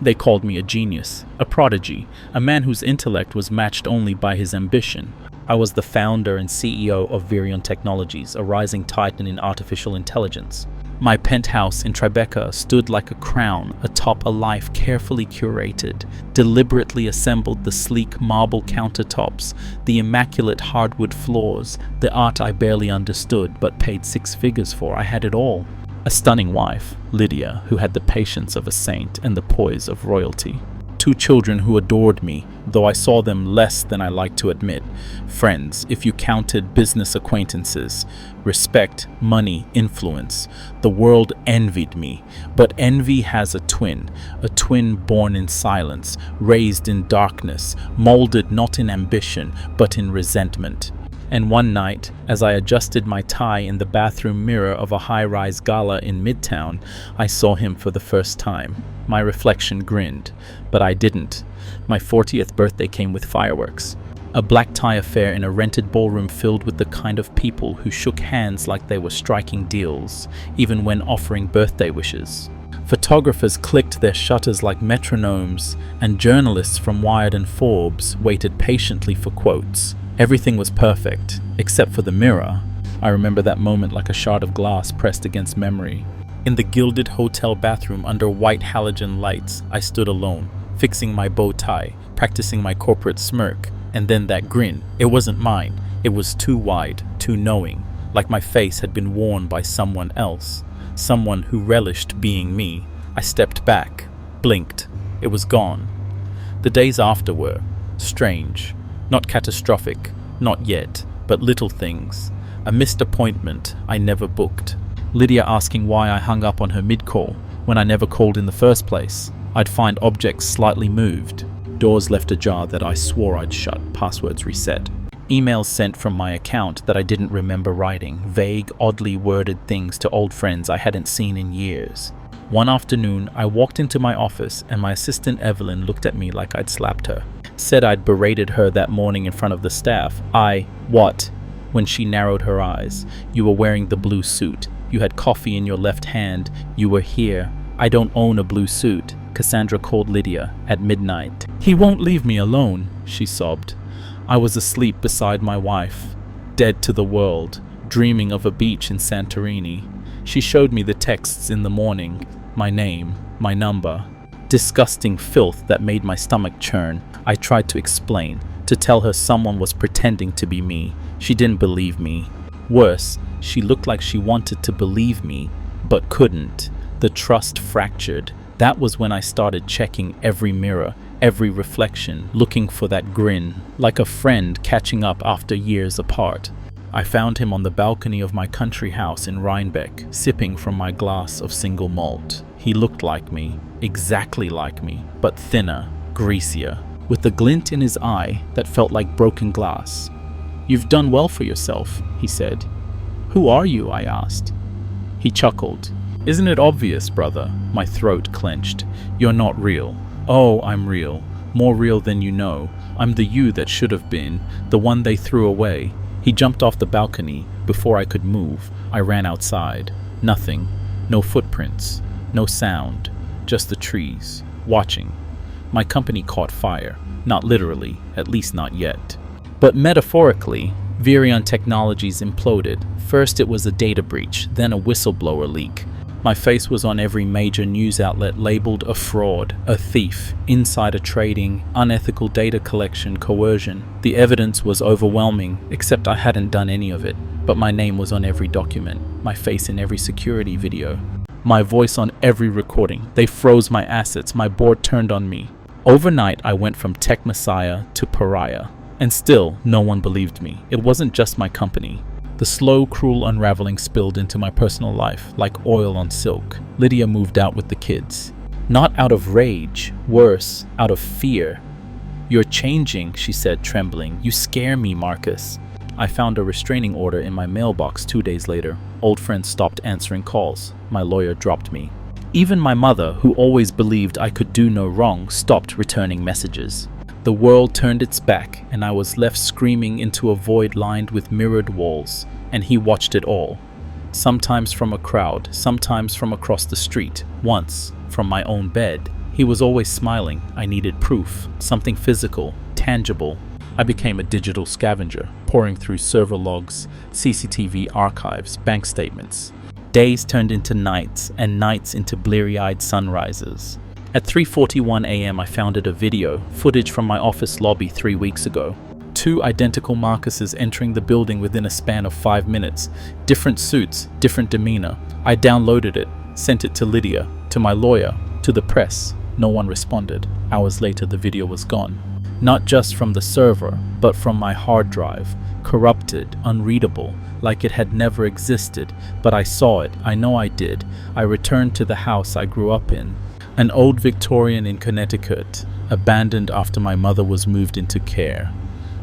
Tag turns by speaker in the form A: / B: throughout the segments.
A: They called me a genius, a prodigy, a man whose intellect was matched only by his ambition. I was the founder and CEO of Virion Technologies, a rising titan in artificial intelligence. My penthouse in Tribeca stood like a crown atop a life carefully curated, deliberately assembled the sleek marble countertops, the immaculate hardwood floors, the art I barely understood but paid 6 figures for. I had it all. A stunning wife, Lydia, who had the patience of a saint and the poise of royalty. 2 children who adored me, though I saw them less than I like to admit. Friends, if you counted business acquaintances. Respect, money, influence. The world envied me, but envy has a twin born in silence, raised in darkness, molded not in ambition, but in resentment. And one night, as I adjusted my tie in the bathroom mirror of a high-rise gala in Midtown, I saw him for the first time. My reflection grinned, but I didn't. My 40th birthday came with fireworks. A black tie affair in a rented ballroom filled with the kind of people who shook hands like they were striking deals, even when offering birthday wishes. Photographers clicked their shutters like metronomes, and journalists from Wired and Forbes waited patiently for quotes. Everything was perfect, except for the mirror. I remember that moment like a shard of glass pressed against memory. In the gilded hotel bathroom under white halogen lights, I stood alone, fixing my bow tie, practicing my corporate smirk, and then that grin. It wasn't mine. It was too wide, too knowing, like my face had been worn by someone else, someone who relished being me. I stepped back, blinked. It was gone. The days after were strange. Not catastrophic, not yet, but little things. A missed appointment I never booked. Lydia asking why I hung up on her mid-call when I never called in the first place. I'd find objects slightly moved. Doors left ajar that I swore I'd shut, passwords reset. Emails sent from my account that I didn't remember writing, vague, oddly worded things to old friends I hadn't seen in years. One afternoon, I walked into my office and my assistant Evelyn looked at me like I'd slapped her. Said I'd berated her that morning in front of the staff. What? When she narrowed her eyes. You were wearing the blue suit. You had coffee in your left hand. You were here. I don't own a blue suit. Cassandra called Lydia at midnight. He won't leave me alone, she sobbed. I was asleep beside my wife, dead to the world, dreaming of a beach in Santorini. She showed me the texts in the morning, my name, my number. Disgusting filth that made my stomach churn. I tried to explain, to tell her someone was pretending to be me. She didn't believe me. Worse, she looked like she wanted to believe me, but couldn't. The trust fractured. That was when I started checking every mirror, every reflection, looking for that grin, like a friend catching up after years apart. I found him on the balcony of my country house in Rhinebeck, sipping from my glass of single malt. He looked like me, exactly like me, but thinner, greasier, with a glint in his eye that felt like broken glass. "You've done well for yourself," he said. "Who are you?" I asked. He chuckled. "Isn't it obvious, brother?" My throat clenched. "You're not real." "Oh, I'm real. More real than you know. I'm the you that should have been, the one they threw away." He jumped off the balcony. Before I could move, I ran outside. Nothing. No footprints. No sound. Just the trees. Watching. My company caught fire. Not literally, at least not yet. But metaphorically, Virion Technologies imploded. First it was a data breach, then a whistleblower leak. My face was on every major news outlet labeled a fraud, a thief, insider trading, unethical data collection, coercion. The evidence was overwhelming, except I hadn't done any of it. But my name was on every document, my face in every security video, my voice on every recording. They froze my assets, my board turned on me. Overnight, I went from tech messiah to pariah. And still, no one believed me. It wasn't just my company. The slow, cruel unraveling spilled into my personal life, like oil on silk. Lydia moved out with the kids. Not out of rage, worse, out of fear. "You're changing," she said, trembling. "You scare me, Marcus." I found a restraining order in my mailbox 2 days later. Old friends stopped answering calls. My lawyer dropped me. Even my mother, who always believed I could do no wrong, stopped returning messages. The world turned its back, and I was left screaming into a void lined with mirrored walls, and he watched it all. Sometimes from a crowd, sometimes from across the street, once from my own bed. He was always smiling. I needed proof, something physical, tangible. I became a digital scavenger, pouring through server logs, CCTV archives, bank statements. Days turned into nights, and nights into bleary-eyed sunrises. At 3:41 a.m. I found a video, footage from my office lobby 3 weeks ago. 2 identical Marcuses entering the building within a span of 5 minutes. Different suits, different demeanor. I downloaded it, sent it to Lydia, to my lawyer, to the press. No one responded. Hours later, the video was gone. Not just from the server, but from my hard drive. Corrupted, unreadable, like it had never existed. But I saw it. I know I did. I returned to the house I grew up in. An old Victorian in Connecticut, abandoned after my mother was moved into care.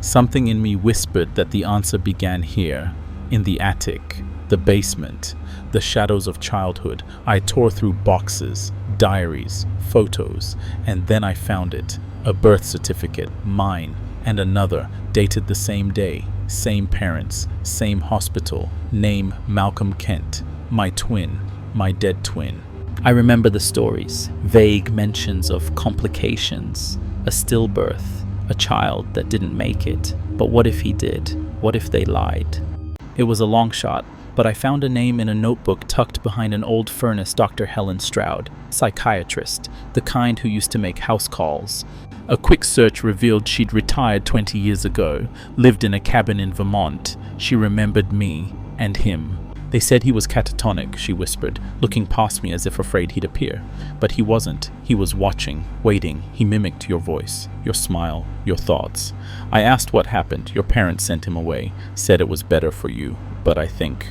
A: Something in me whispered that the answer began here, in the attic, the basement, the shadows of childhood. I tore through boxes, diaries, photos, and then I found it. A birth certificate, mine, and another, dated the same day, same parents, same hospital, name Malcolm Kent, my twin, my dead twin. I remember the stories, vague mentions of complications, a stillbirth, a child that didn't make it. But what if he did? What if they lied? It was a long shot, but I found a name in a notebook tucked behind an old furnace. Dr. Helen Stroud, psychiatrist, the kind who used to make house calls. A quick search revealed she'd retired 20 years ago, lived in a cabin in Vermont. She remembered me and him. They said he was catatonic, she whispered, looking past me as if afraid he'd appear. But he wasn't. He was watching, waiting. He mimicked your voice, your smile, your thoughts. I asked what happened. Your parents sent him away, said it was better for you. But I think,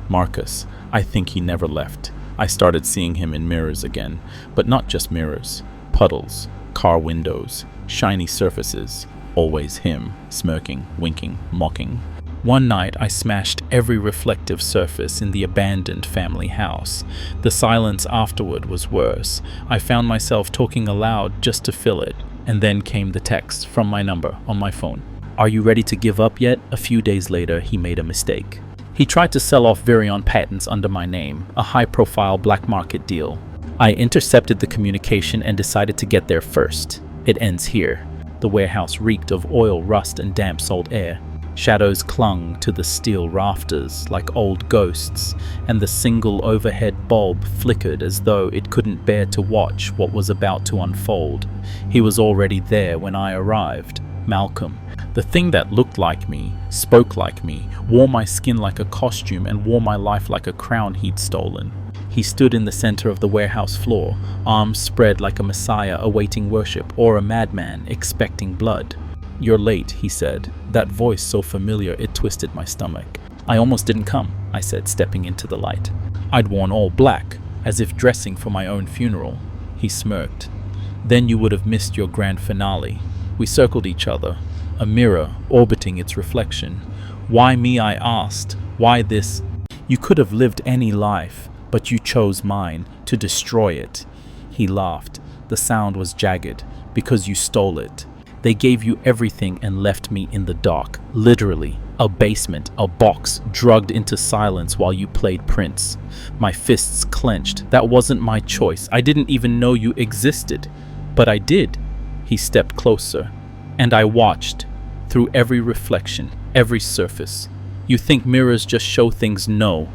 A: Marcus, I think he never left. I started seeing him in mirrors again, but not just mirrors. Puddles, car windows, shiny surfaces. Always him, smirking, winking, mocking. One night, I smashed every reflective surface in the abandoned family house. The silence afterward was worse. I found myself talking aloud just to fill it. And then came the text from my number on my phone. Are you ready to give up yet? A few days later, he made a mistake. He tried to sell off Virion patents under my name, a high-profile black market deal. I intercepted the communication and decided to get there first. It ends here. The warehouse reeked of oil, rust, and damp salt air. Shadows clung to the steel rafters like old ghosts, and the single overhead bulb flickered as though it couldn't bear to watch what was about to unfold. He was already there when I arrived. Malcolm. The thing that looked like me, spoke like me, wore my skin like a costume, and wore my life like a crown he'd stolen. He stood in the center of the warehouse floor, arms spread like a messiah awaiting worship, or a madman expecting blood. You're late, he said, that voice so familiar it twisted my stomach. I almost didn't come, I said, stepping into the light. I'd worn all black, as if dressing for my own funeral. He smirked. Then you would have missed your grand finale. We circled each other, a mirror orbiting its reflection. Why me, I asked. Why this? You could have lived any life, but you chose mine, to destroy it. He laughed. The sound was jagged, because you stole it. They gave you everything and left me in the dark, literally. A basement, a box, drugged into silence while you played Prince. My fists clenched. That wasn't my choice. I didn't even know you existed. But I did. He stepped closer, and I watched, through every reflection, every surface. You think mirrors just show things? No.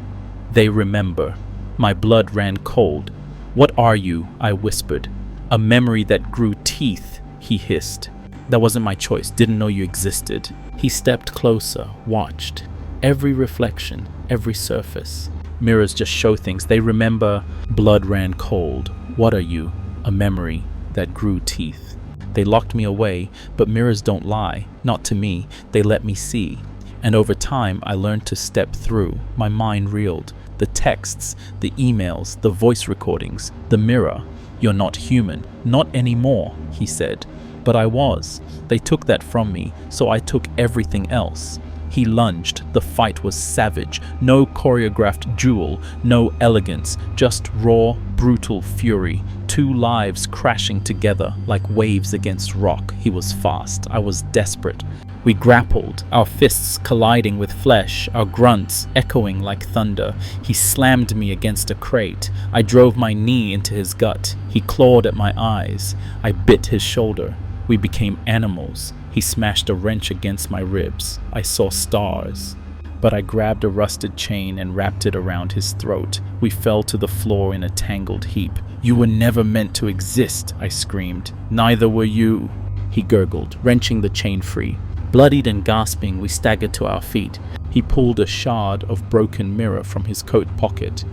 A: They remember. My blood ran cold. What are you? I whispered. A memory that grew teeth, he hissed. That wasn't my choice. Didn't know you existed. He stepped closer, watched. Every reflection, every surface. Mirrors just show things. They remember. Blood ran cold. What are you? A memory that grew teeth. They locked me away, but mirrors don't lie. Not to me. They let me see. And over time, I learned to step through. My mind reeled. The texts, the emails, the voice recordings, the mirror. You're not human. Not anymore, he said. But I was. They took that from me, so I took everything else. He lunged. The fight was savage. No choreographed duel, no elegance, just raw, brutal fury. Two lives crashing together like waves against rock. He was fast. I was desperate. We grappled, our fists colliding with flesh, our grunts echoing like thunder. He slammed me against a crate. I drove my knee into his gut. He clawed at my eyes. I bit his shoulder. We became animals. He smashed a wrench against my ribs. I saw stars. But I grabbed a rusted chain and wrapped it around his throat. We fell to the floor in a tangled heap. "You were never meant to exist," I screamed. "Neither were you," he gurgled, wrenching the chain free. Bloodied and gasping, we staggered to our feet. He pulled a shard of broken mirror from his coat pocket.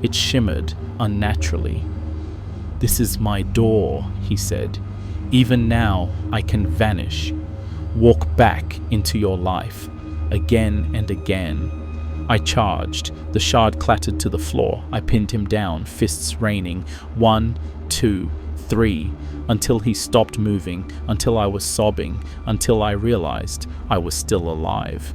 A: It shimmered unnaturally. "This is my door," he said. "Even now, I can vanish. Walk back into your life, again and again." I charged. The shard clattered to the floor. I pinned him down, fists raining. 1, 2, 3, until he stopped moving, until I was sobbing, until I realized I was still alive.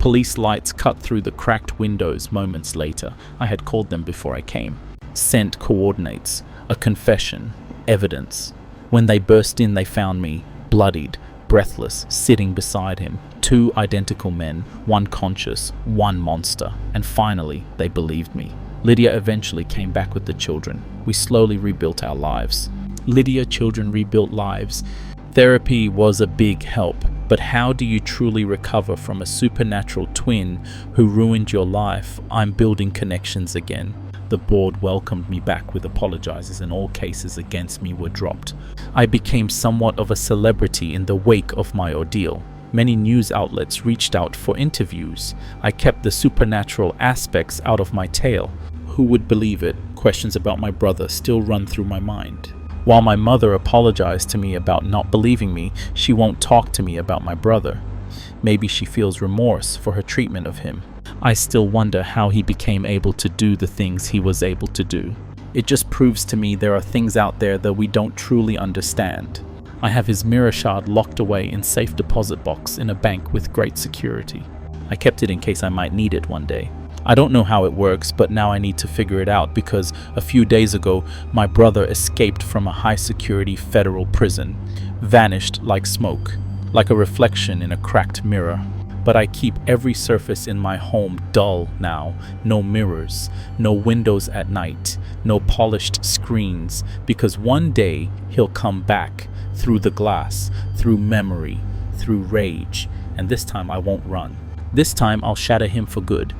A: Police lights cut through the cracked windows moments later. I had called them before I came. Sent coordinates, a confession, evidence. When they burst in, they found me, bloodied, breathless, sitting beside him. 2 identical men, one conscious, one monster. And finally, they believed me. Lydia eventually came back with the children. We slowly rebuilt our lives. Lydia, children rebuilt lives. Therapy was a big help, but how do you truly recover from a supernatural twin who ruined your life? I'm building connections again. The board welcomed me back with apologizes, and all cases against me were dropped. I became somewhat of a celebrity in the wake of my ordeal. Many news outlets reached out for interviews. I kept the supernatural aspects out of my tale. Who would believe it? Questions about my brother still run through my mind. While my mother apologized to me about not believing me, she won't talk to me about my brother. Maybe she feels remorse for her treatment of him. I still wonder how he became able to do the things he was able to do. It just proves to me there are things out there that we don't truly understand. I have his mirror shard locked away in safe deposit box in a bank with great security. I kept it in case I might need it one day. I don't know how it works, but now I need to figure it out because a few days ago, my brother escaped from a high-security federal prison, vanished like smoke, like a reflection in a cracked mirror. But I keep every surface in my home dull now. No mirrors, no windows at night, no polished screens, because one day he'll come back through the glass, through memory, through rage, and this time I won't run. This time I'll shatter him for good.